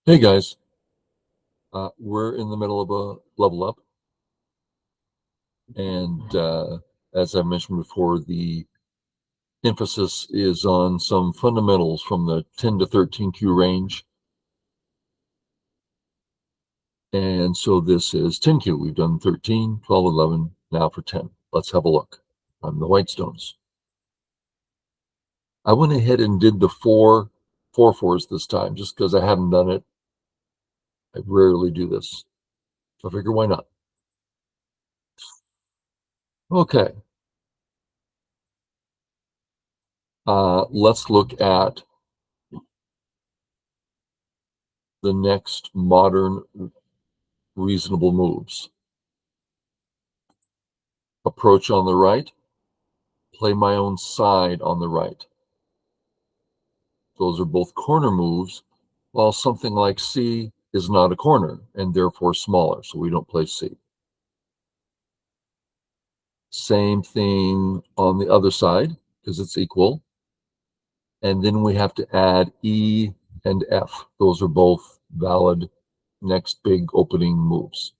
Hey guys, we're in the middle of a level up, and as I mentioned before, the emphasis is on some fundamentals from the 10 to 13Q range. And so this is 10Q. We've done 13, 12, 11, now for 10. Let's have a look on the white stones. I went ahead and did the four fours this time just because I hadn't done it. I rarely do this. So I figure why not? Okay. Let's look at the next modern reasonable moves. Approach on the right, play my own side on the right. Those are both corner moves, while something like C is not a corner and therefore smaller, so we don't play C. Same thing on the other side, because it's equal. And then we have to add E and F. Those are both valid next big opening moves.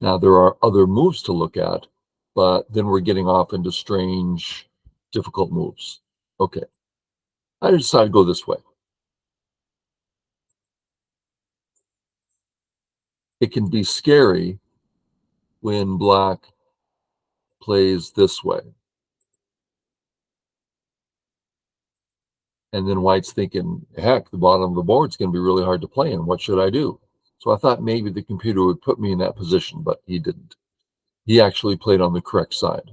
Now, there are other moves to look at, but then we're getting off into strange, difficult moves. Okay, I decided to go this way. It can be scary when black plays this way. And then white's thinking, heck, the bottom of the board's going to be really hard to play in. What should I do? So I thought maybe the computer would put me in that position, but he didn't. He actually played on the correct side.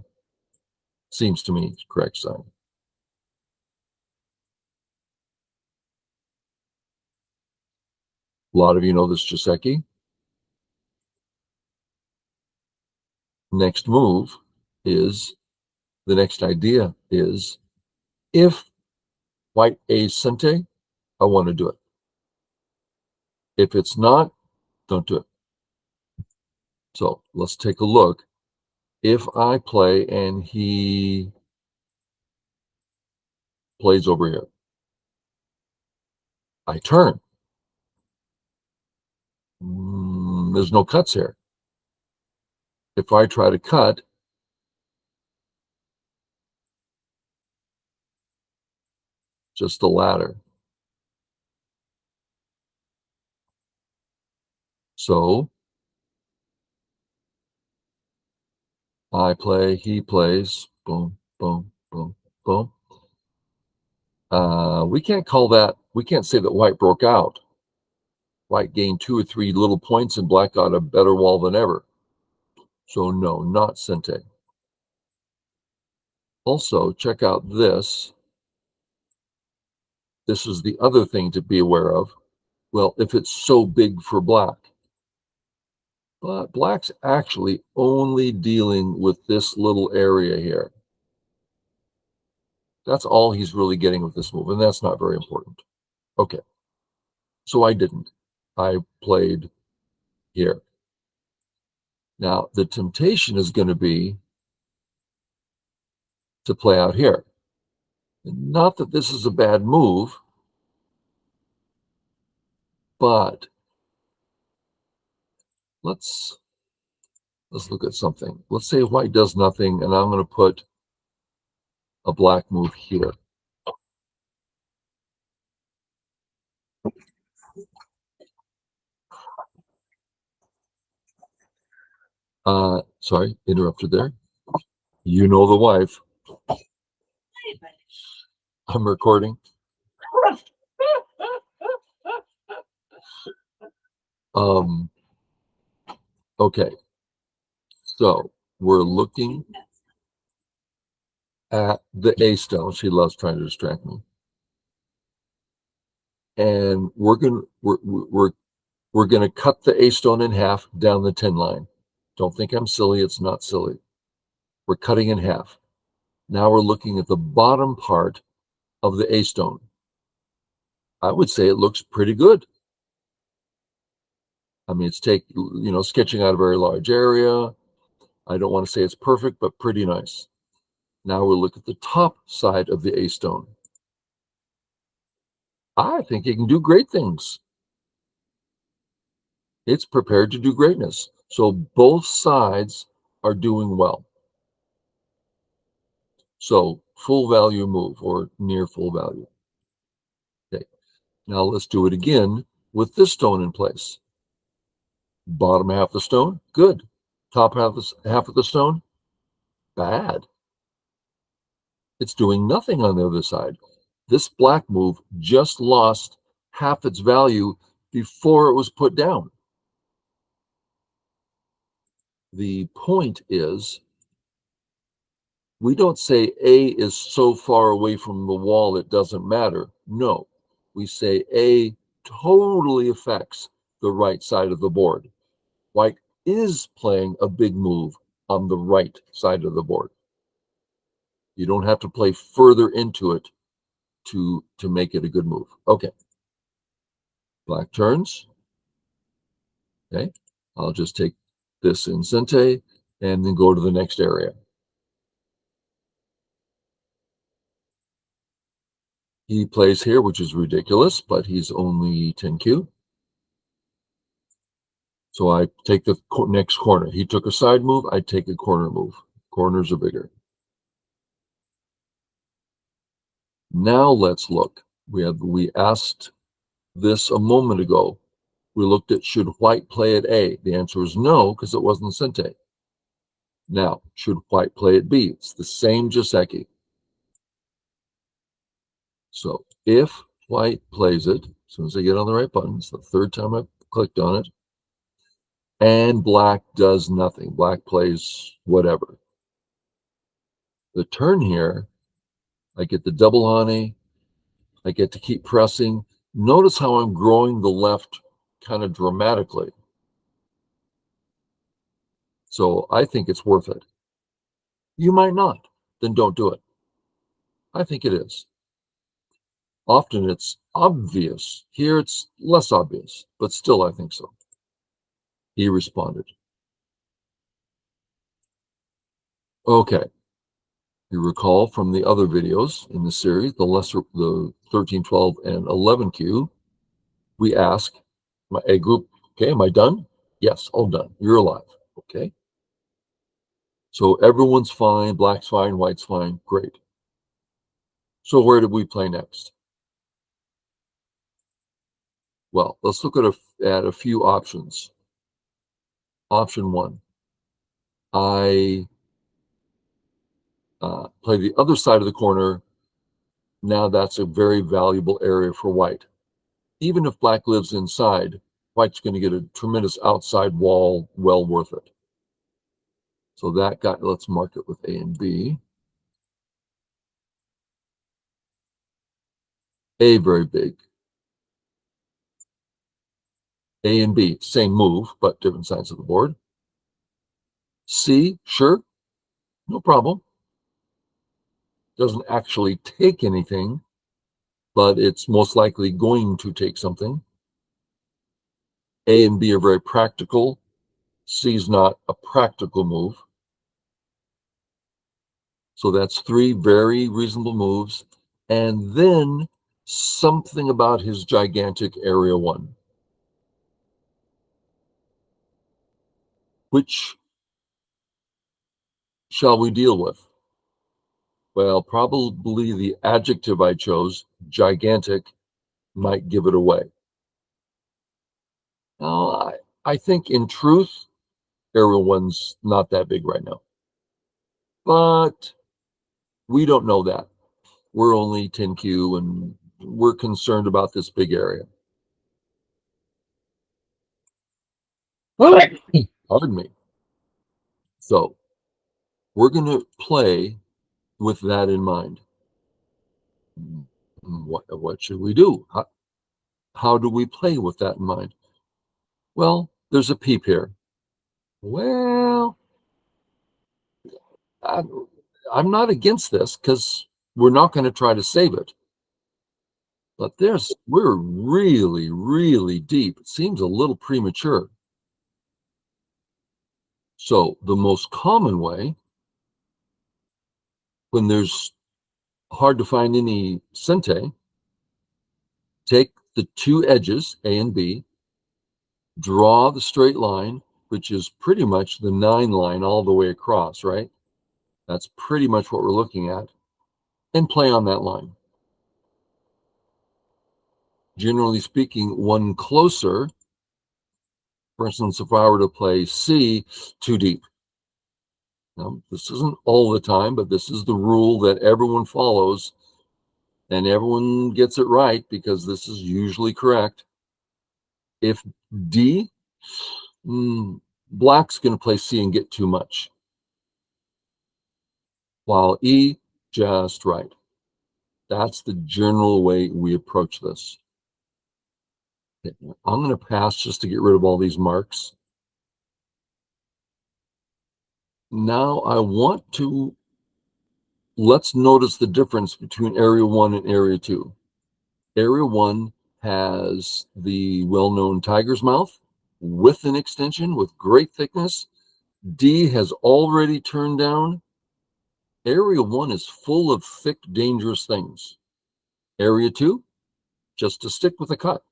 Seems to me, correct side. A lot of you know this Joseki. Next move is, the next idea is, if white A's Sente, I want to do it. If it's not, don't do it. So let's take a look. If I play and he plays over here, I turn. There's no cuts here. If I try to cut, just the ladder. So I play, he plays, boom, boom, boom, boom. We can't call that, we can't say that white broke out. White gained 2 or 3 little points and black got a better wall than ever. So no, not Sente. Also, check out this. This is the other thing to be aware of. Well, if it's so big for black. But black's actually only dealing with this little area here. That's all he's really getting with this move, and that's not very important. Okay, so I didn't. I played here. Now, the temptation is going to be to play out here. Not that this is a bad move, but let's look at something. Let's say white does nothing, and I'm going to put a black move here. Sorry, interrupted there. You know the wife. I'm recording. Okay, so we're looking at the A stone. She loves trying to distract me, and we're gonna cut the A stone in half down the 10 line. Don't think I'm silly. It's not silly. We're cutting in half. Now we're looking at the bottom part of the A stone. I would say it looks pretty good. I mean, it's sketching out a very large area. I don't want to say it's perfect, but pretty nice. Now we'll look at the top side of the A stone. I think it can do great things. It's prepared to do greatness. So both sides are doing well. So full value move or near full value. Okay. Now let's do it again with this stone in place. Bottom half of the stone, good. Top half of the stone, bad. It's doing nothing on the other side. This black move just lost half its value before it was put down. The point is, we don't say A is so far away from the wall it doesn't matter. No, we say A totally affects the right side of the board. White is playing a big move on the right side of the board. You don't have to play further into it to make it a good move. Okay. Black turns. Okay. I'll just take this in Sente and then go to the next area. He plays here, which is ridiculous, but he's only 10Q. So I take the next corner. He took a side move. I take a corner move. Corners are bigger. Now let's look. We asked this a moment ago. We looked at should white play at A. The answer is no, because it wasn't Sente. Now, should white play at B? It's the same Joseki. So if white plays it, as soon as I get on the right button, it's the third time I've clicked on it, and black does nothing. Black plays whatever. The turn here, I get the double honey. I get to keep pressing. Notice how I'm growing the left kind of dramatically. So I think it's worth it. You might not. Then don't do it. I think it is. Often it's obvious. Here it's less obvious, but still I think so. He responded. Okay. You recall from the other videos in the series, the 13, 12, and 11Q, we ask a group, okay, am I done? Yes, all done. You're alive. Okay. So everyone's fine, black's fine, white's fine. Great. So where did we play next? Well, let's look at a few options. Option one, I play the other side of the corner. Now that's a very valuable area for white. Even if black lives inside, white's going to get a tremendous outside wall, well worth it. So that got, let's mark it with A and B. A, very big. A and B, same move, but different sides of the board. C, sure, no problem. Doesn't actually take anything, but it's most likely going to take something. A and B are very practical. C is not a practical move. So that's three very reasonable moves. And then something about his gigantic area one. Which shall we deal with? Well, probably the adjective I chose, gigantic, might give it away. Now, I think in truth, area one's not that big right now. But we don't know that. We're only 10Q and we're concerned about this big area. Pardon me. So we're going to play with that in mind. What should we do? How do we play with that in mind? Well, there's a peep here. Well, I'm not against this because we're not going to try to save it. But we're really, really deep. It seems a little premature. So the most common way, when there's hard to find any Sente, take the two edges, A and B, draw the straight line, which is pretty much the 9 line all the way across, right? That's pretty much what we're looking at, and play on that line. Generally speaking, one closer, for instance, if I were to play C, too deep. Now, this isn't all the time, but this is the rule that everyone follows, and everyone gets it right because this is usually correct. If D, black's going to play C and get too much, while E, just right. That's the general way we approach this. I'm going to pass just to get rid of all these marks. Now I want to, let's notice the difference between area 1 and area 2. Area 1 has the well-known tiger's mouth with an extension with great thickness. D has already turned down. Area 1 is full of thick, dangerous things. Area 2, just to stick with a cut.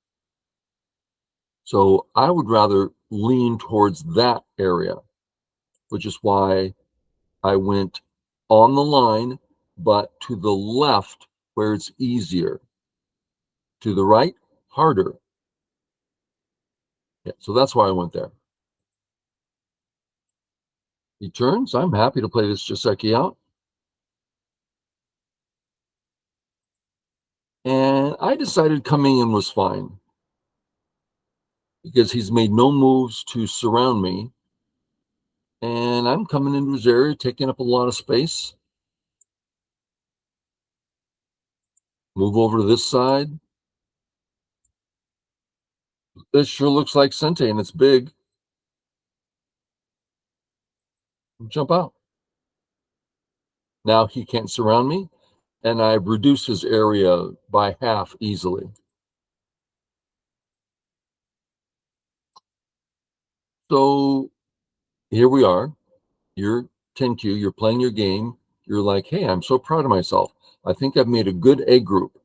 So I would rather lean towards that area, which is why I went on the line, but to the left where it's easier. To the right, harder. Yeah, so that's why I went there. He turns. I'm happy to play this Joseki out. And I decided coming in was fine because he's made no moves to surround me. And I'm coming into his area, taking up a lot of space. Move over to this side. This sure looks like Sente, and it's big. Jump out. Now he can't surround me, and I've reduced his area by half easily. So here we are. You're 10Q, you're playing your game. You're like, hey, I'm so proud of myself. I think I've made a good A group.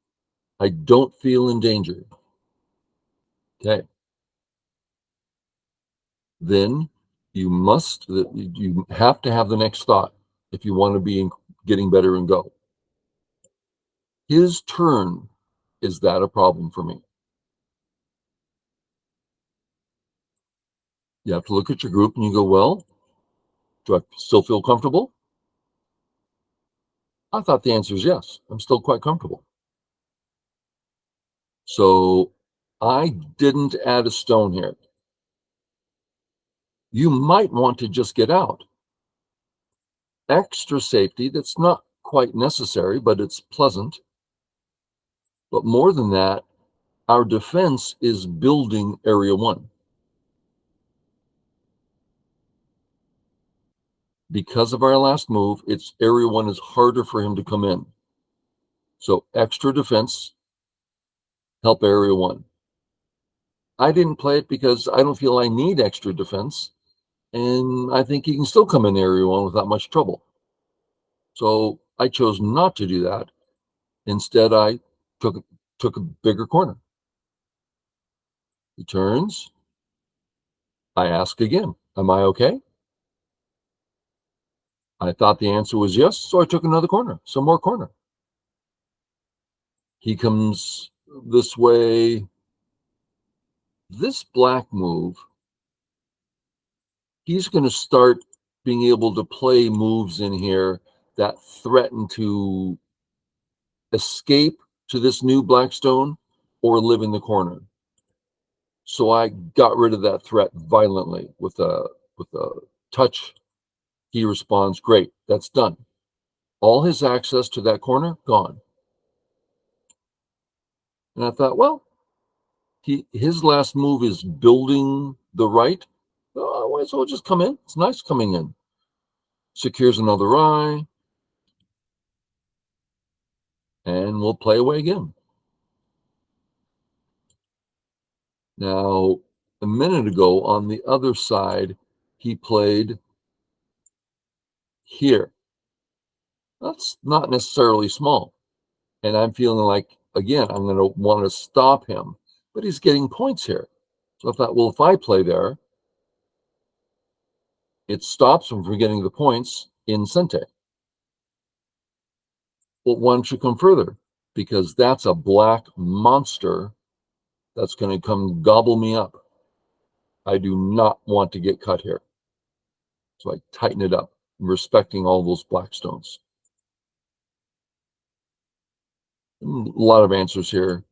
I don't feel in danger. Okay. Then you have to have the next thought if you want to be getting better and go. His turn, is that a problem for me? You have to look at your group and you go, well, do I still feel comfortable? I thought the answer is yes. I'm still quite comfortable. So I didn't add a stone here. You might want to just get out. Extra safety, that's not quite necessary, but it's pleasant. But more than that, our defense is building area 1. Because of our last move, it's area 1 is harder for him to come in. So extra defense, help area 1. I didn't play it because I don't feel I need extra defense. And I think he can still come in area 1 without much trouble. So I chose not to do that. Instead, I took a bigger corner. He turns. I ask again, am I okay? I thought the answer was yes, so I took another corner, some more corner. He comes this way. This black move, he's going to start being able to play moves in here that threaten to escape to this new black stone or live in the corner. So I got rid of that threat violently with a touch. He responds, great, that's done. All his access to that corner, gone. And I thought, well, his last move is building the right. Oh, I might as well just come in. It's nice coming in. Secures another eye. And we'll play away again. Now, a minute ago on the other side, he played here. That's not necessarily small. And I'm feeling like again, I'm going to want to stop him, but he's getting points here. So I thought, well, if I play there, it stops him from getting the points in Sente. Well, why don't you come further? Because that's a black monster that's going to come gobble me up. I do not want to get cut here. So I tighten it up, respecting all those black stones. A lot of answers here.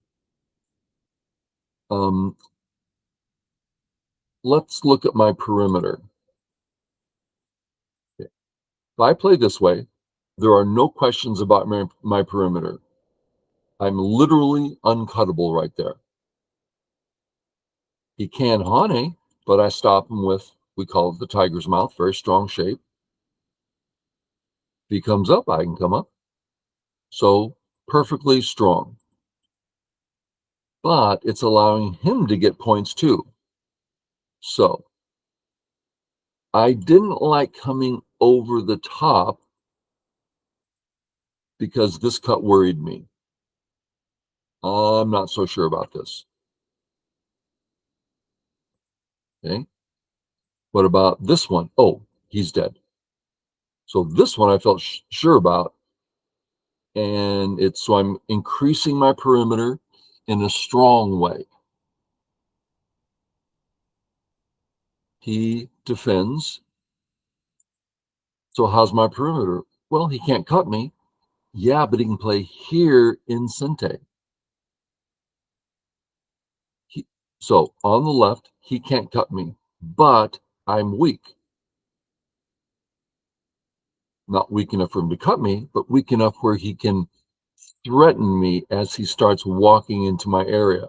Let's look at my perimeter. Okay. If I play this way, there are no questions about my perimeter. I'm literally uncuttable right there. He can Hane, but I stop him with, we call it the tiger's mouth, very strong shape. If he comes up, I can come up. So perfectly strong. But it's allowing him to get points too. So I didn't like coming over the top because this cut worried me. I'm not so sure about this. Okay. What about this one? Oh, he's dead. So this one I felt sure about. And so I'm increasing my perimeter in a strong way. He defends. So how's my perimeter? Well, he can't cut me. Yeah, but he can play here in Sente. So on the left, he can't cut me, but I'm weak. Not weak enough for him to cut me, but weak enough where he can threaten me as he starts walking into my area.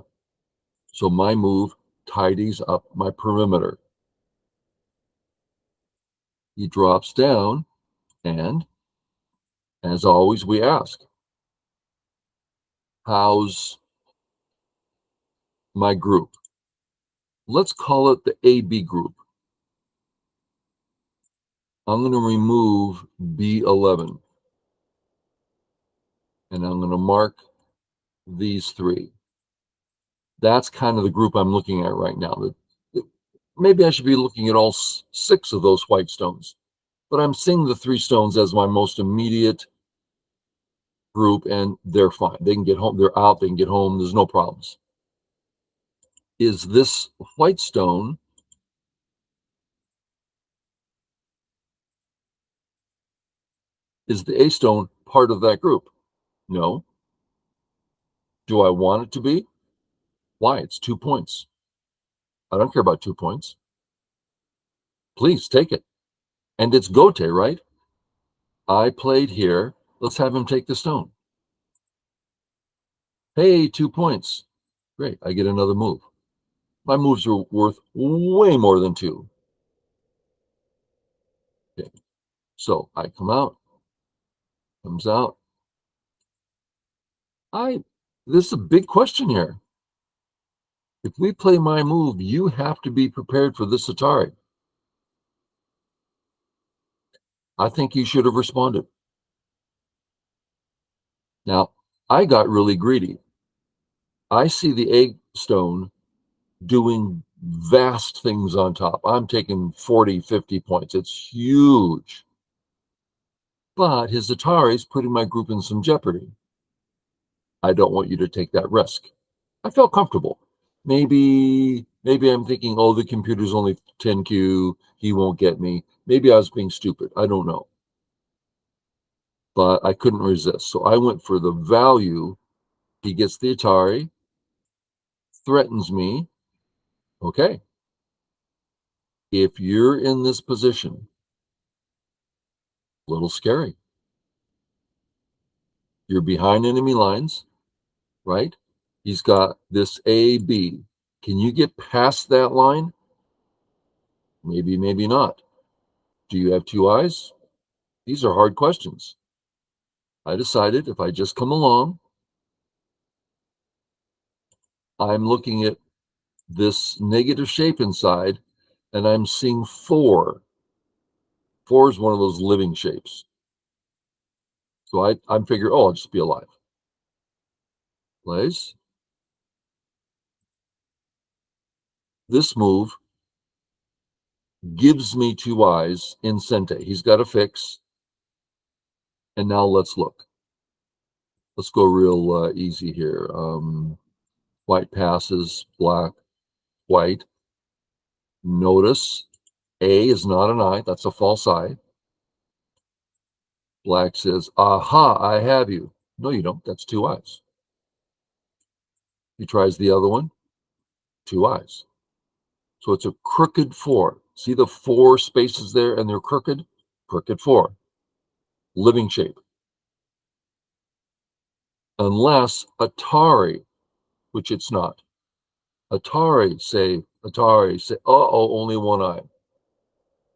So my move tidies up my perimeter. He drops down, and as always, we ask, how's my group? Let's call it the AB group. I'm going to remove B11. And I'm going to mark these three. That's kind of the group I'm looking at right now. Maybe I should be looking at all 6 of those white stones. But I'm seeing the 3 stones as my most immediate group, and they're fine. They can get home. They're out. They can get home. There's no problems. Is this white stone is the A stone part of that group? No. Do I want it to be? Why? It's 2 points. I don't care about 2 points. Please take it. And it's Gote, right? I played here. Let's have him take the stone. Hey, 2 points. Great. I get another move. My moves are worth way more than 2. Okay. So I come out, comes out. This is a big question here. If we play my move, you have to be prepared for this Atari. I think you should have responded. Now, I got really greedy. I see the egg stone doing vast things on top. I'm taking 40, 50 points. It's huge. But his Atari is putting my group in some jeopardy. I don't want you to take that risk. I felt comfortable. Maybe I'm thinking, oh, the computer's only 10Q. He won't get me. Maybe I was being stupid. I don't know. But I couldn't resist. So I went for the value. He gets the Atari, threatens me. Okay. If you're in this position, a little scary. You're behind enemy lines, right? He's got this A, B. Can you get past that line? Maybe, maybe not. Do you have 2 eyes? These are hard questions. I decided if I just come along, I'm looking at this negative shape inside, and I'm seeing 4. 4 is one of those living shapes. So I'm figuring, oh, I'll just be alive. Plays. This move gives me 2 eyes in Sente. He's got a fix. And now let's look. Let's go real easy here. White passes, black, white. Notice A is not an eye. That's a false eye. Black says, aha, I have you. No, you don't. That's 2 eyes. He tries the other one, 2 eyes. So it's a crooked 4. See the 4 spaces there and they're crooked? Crooked 4. Living shape. Unless Atari, which it's not. Atari say, uh-oh, only 1 eye.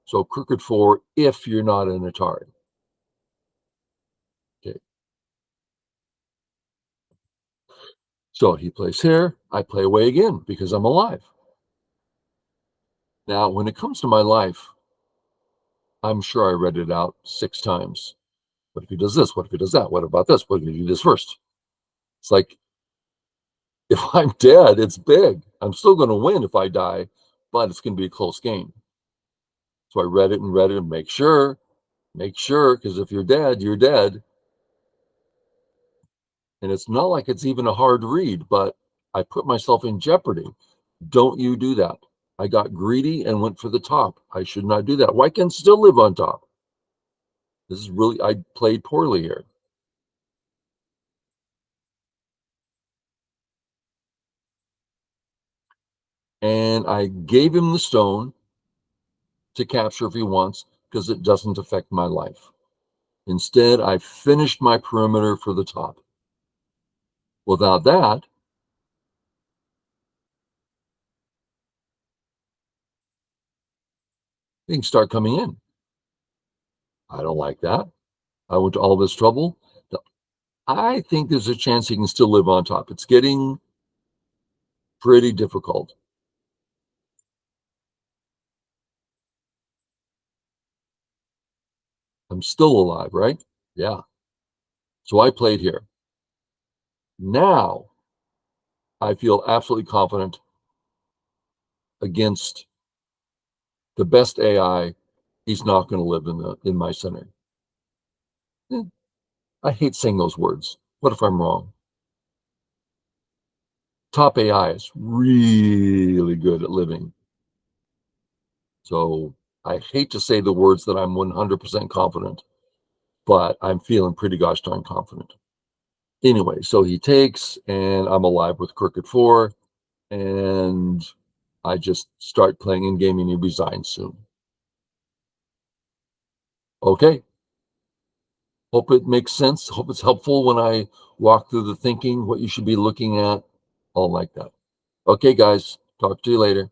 So crooked 4 if you're not an Atari. Okay. So he plays here. I play away again because I'm alive. Now, when it comes to my life, I'm sure I read it out 6 times. What if he does this? What if he does that? What about this? What if he do this first? It's like, if I'm dead, it's big. I'm still going to win if I die, but it's going to be a close game. So I read it and make sure, because if you're dead, you're dead. And it's not like it's even a hard read, but I put myself in jeopardy. Don't you do that. I got greedy and went for the top. I should not do that. Why can't still live on top? This is really, I played poorly here. And I gave him the stone to capture if he wants, because it doesn't affect my life. Instead, I finished my perimeter for the top. Without that, he can start coming in. I don't like that. I went to all this trouble. I think there's a chance he can still live on top. It's getting pretty difficult. I'm still alive, right? Yeah. So I played here. Now I feel absolutely confident against the best AI. He's not going to live in my center. I hate saying those words. What if I'm wrong? Top AI is really good at living. So I hate to say the words that I'm 100% confident, but I'm feeling pretty gosh darn confident. Anyway, so he takes, and I'm alive with crooked 4, and I just start playing in game, and he resigns soon. Okay. Hope it makes sense. Hope it's helpful when I walk through the thinking, what you should be looking at, all like that. Okay, guys, talk to you later.